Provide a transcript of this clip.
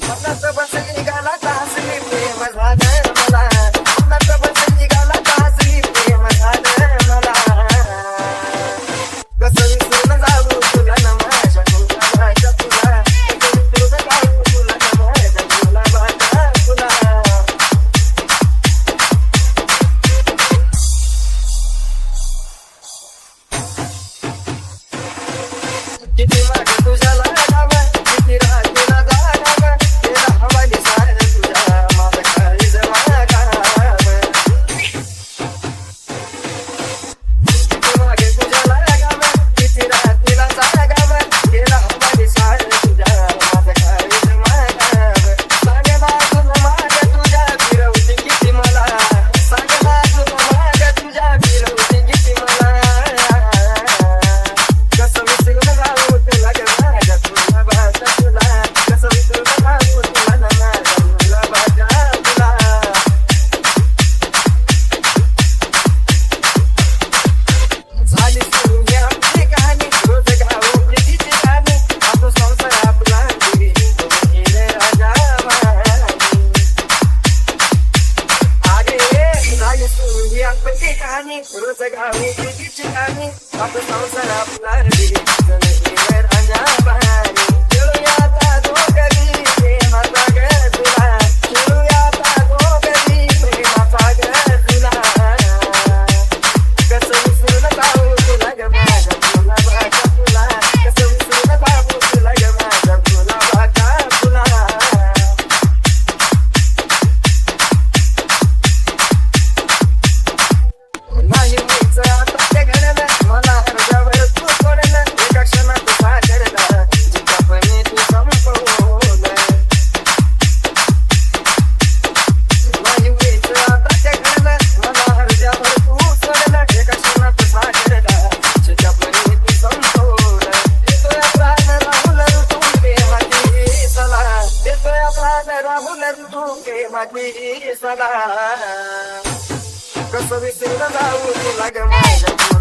मनात बसली निघाला तासली प्रेम झालं मला मनात बसली निघाला तासली प्रेम झालं मला कसं विसरून जाऊ तुला न माझ्या गुलाबाच्या तुला कसं विसरून जाऊ तुला न माझ्या गुलाबाच्या तुला किती मागे तुझ्या लाडावा किती रात्रीला जाडावा तेरा हवाली सारं तुझ्या माझं काळी जमा करावं किती मागे तुझ्या लाडावा किती रात्रीला जाडावा तेरा हवाली सारं तुझ्या माझं काळी जमा करावं सांगला तुला माझ्या तुझ्या फिरवते किती मला सांगला तुला माझ्या तुझ्या फिरवते किती मला कसं विसरून जाऊ तुला ग माझ्या गुलाबाच्या तुला कसं विसरून जाऊ तुला न माझ्या गुलाबाच्या तुला झाली सुरू ही आमची कहाणी रोज गाऊ प्रीतीची गाणी आपला संसार आपला गेले राजा आगे झाली सुरू ही आमची कहाणी रोज गाऊ प्रीतीची गाणी आपला संसार आपला गेले राजा बहारी खेळूया आता दोघी प्रेमाचा ग तुला खेळूया आता दोघी प्रेमाचा ग तुला कसं विसरून जाऊ तुला ग माझ्या गुलाबाच्या तुला कसं विसरून जाऊ तुला ग माझ्या गुलाबाच्या तुला नाही मीच आता ते घडलं मला हरजावर तू सोडलं एका क्षणात साजरला जिच्यापणे तू संपवलं नाही मीच आता ते घडलं मला हरजावर तू सोडलं एका क्षणात साजरला जिच्यापणे तू संपवलं देतोय प्राण राहुल ऋतू प्रेमाची सला देतोय प्राण राहुल ऋतू प्रेमाची सला कसं विसरून जाऊ तुला ग माझ्या